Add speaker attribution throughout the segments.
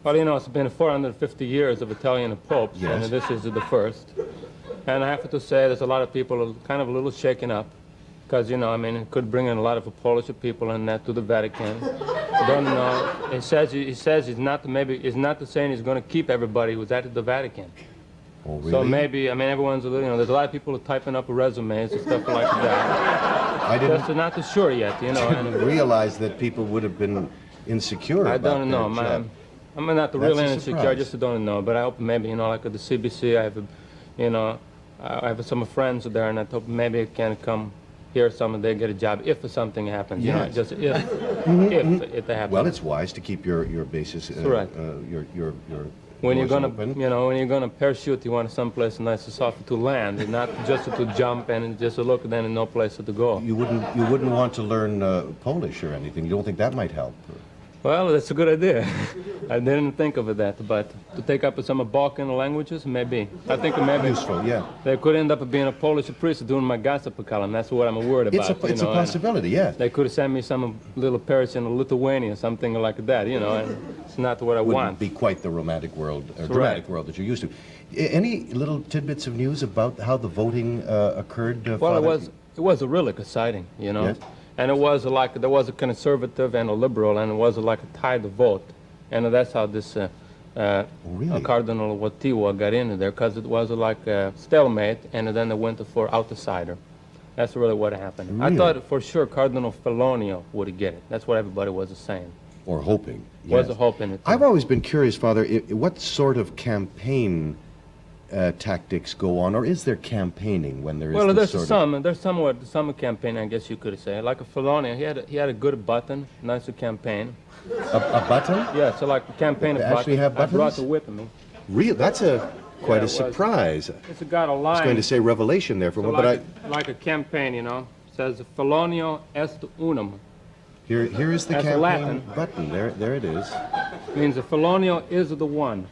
Speaker 1: Well, you know, it's been 450 years of Italian popes,
Speaker 2: Yes.
Speaker 1: and this is the first. And I have to say, there's a lot of people kind of a little shaken up, because, you know, I mean, it could bring in a lot of Polish people and that to the Vatican. Don't know. He says he's not saying he's going to keep everybody who's at the Vatican.
Speaker 2: Oh, really?
Speaker 1: So maybe, I mean, everyone's, you know, there's a lot of people typing up resumes and stuff like that.
Speaker 2: I didn't,
Speaker 1: Just not too sure yet, you know.
Speaker 2: didn't realize that people would have been insecure
Speaker 1: I
Speaker 2: about
Speaker 1: don't know.
Speaker 2: their job.
Speaker 1: I'm not the
Speaker 2: That's
Speaker 1: real
Speaker 2: a
Speaker 1: insecure. I
Speaker 2: surprise.
Speaker 1: just don't know. But I hope maybe, you know, like at the CBC, I have, you know, I have some friends there, and I hope maybe I can come here someday, get a job if something happens. You know,
Speaker 2: Yes.
Speaker 1: just if it happens.
Speaker 2: Well, it's wise to keep your bases,
Speaker 1: Right.
Speaker 2: your
Speaker 1: when you're
Speaker 2: doors
Speaker 1: gonna,
Speaker 2: open.
Speaker 1: you know, when you're gonna parachute, you want someplace nice and soft to land, and not just to jump and just to look, then and no place to go.
Speaker 2: You wouldn't want to learn Polish or anything. You don't think that might help?
Speaker 1: Well, that's a good idea. I didn't think of that, but to take up some Balkan languages, maybe. I think maybe
Speaker 2: Useful, yeah.
Speaker 1: they could end up being a Polish priest doing my gossip column. That's what I'm worried about.
Speaker 2: It's
Speaker 1: you
Speaker 2: a
Speaker 1: know,
Speaker 2: possibility, yeah.
Speaker 1: They could send me some little parish in Lithuania, something like that, you know, and it's not what I
Speaker 2: Wouldn't
Speaker 1: want.
Speaker 2: be quite the romantic world,
Speaker 1: Right.
Speaker 2: dramatic world that you're used to. Any little tidbits of news about how the voting occurred?
Speaker 1: Well,
Speaker 2: Father?
Speaker 1: it was really exciting, you know.
Speaker 2: Yes.
Speaker 1: And it was like, there was a conservative and a liberal, and it was like a tied vote. And that's how this
Speaker 2: Really?
Speaker 1: Cardinal Wojtyła got in there, because it was like a stalemate, and then they went for outsider. That's really what happened. I
Speaker 2: Really?
Speaker 1: thought for sure Cardinal Felonio would get it. That's what everybody was saying.
Speaker 2: Or hoping.
Speaker 1: Was
Speaker 2: yes.
Speaker 1: a hope in it.
Speaker 2: I've always been curious, Father, what sort of campaign tactics go on, or is there campaigning when there is
Speaker 1: Well,
Speaker 2: this
Speaker 1: there's
Speaker 2: sort of...
Speaker 1: there's some campaign, I guess you could say. Like a Felonio, he had a good button, nice campaign.
Speaker 2: A button?
Speaker 1: Yeah, so like a campaign of
Speaker 2: They actually
Speaker 1: buttons.
Speaker 2: have
Speaker 1: I brought
Speaker 2: buttons?
Speaker 1: it with me.
Speaker 2: Real? That's quite
Speaker 1: Yeah,
Speaker 2: a
Speaker 1: it was.
Speaker 2: surprise.
Speaker 1: It's got a line.
Speaker 2: I was going to say revelation there for a
Speaker 1: so
Speaker 2: moment,
Speaker 1: like a campaign, you know. It says Felonio est unum.
Speaker 2: here is the
Speaker 1: That's
Speaker 2: campaign
Speaker 1: Latin.
Speaker 2: button. There it is.
Speaker 1: Means the Felonio is the one.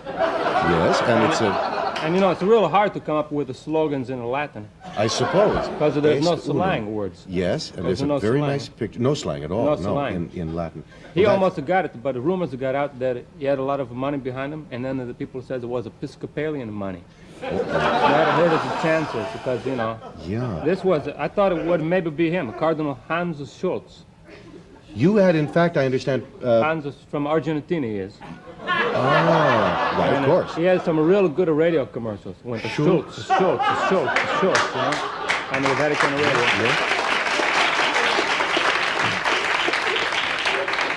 Speaker 2: Yes, and it's a...
Speaker 1: And you know, it's real hard to come up with the slogans in Latin,
Speaker 2: I suppose.
Speaker 1: because there's no
Speaker 2: Est unum.
Speaker 1: slang words.
Speaker 2: Yes, and
Speaker 1: There's
Speaker 2: there's a
Speaker 1: no
Speaker 2: very
Speaker 1: slang.
Speaker 2: nice picture. No slang at all.
Speaker 1: No
Speaker 2: No,
Speaker 1: slang.
Speaker 2: in Latin.
Speaker 1: He
Speaker 2: Well,
Speaker 1: almost got it, but the rumors got out that he had a lot of money behind him, and then the people said it was Episcopalian money. That hurt his chances, because, you know,
Speaker 2: Yeah.
Speaker 1: this was, I thought it would maybe be him, Cardinal Hans Schultz.
Speaker 2: You had, in fact, I understand...
Speaker 1: Hans is from Argentina, he is.
Speaker 2: right, of course.
Speaker 1: He has some real good radio commercials. Went to Schultz, Schultz, Schultz, Schultz, you know, on the Vatican radio.
Speaker 2: Yeah.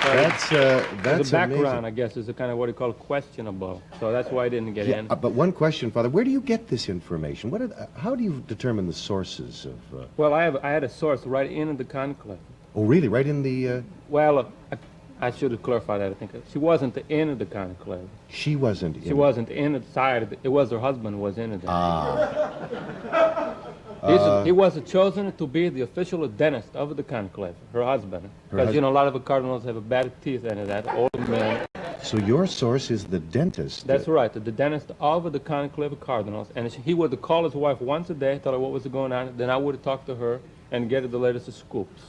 Speaker 2: That's
Speaker 1: The background,
Speaker 2: amazing.
Speaker 1: I guess, is a kind of what you call questionable. So that's why I didn't get
Speaker 2: Yeah,
Speaker 1: in.
Speaker 2: but one question, Father, where do you get this information? How do you determine the sources of...
Speaker 1: Well, I had a source right in the conclave.
Speaker 2: Oh, really? Right in the...
Speaker 1: Well, I should have clarified that, I think. She wasn't in the conclave.
Speaker 2: She wasn't in...
Speaker 1: She wasn't inside. It was her husband who was in it. He was chosen to be the official dentist of the conclave, her husband. Because, you know, a lot of the cardinals have bad teeth and that, old men.
Speaker 2: So your source is the dentist.
Speaker 1: That's right, the dentist of the conclave of cardinals. And he would call his wife once a day, tell her what was going on. Then I would talk to her and get the latest scoops.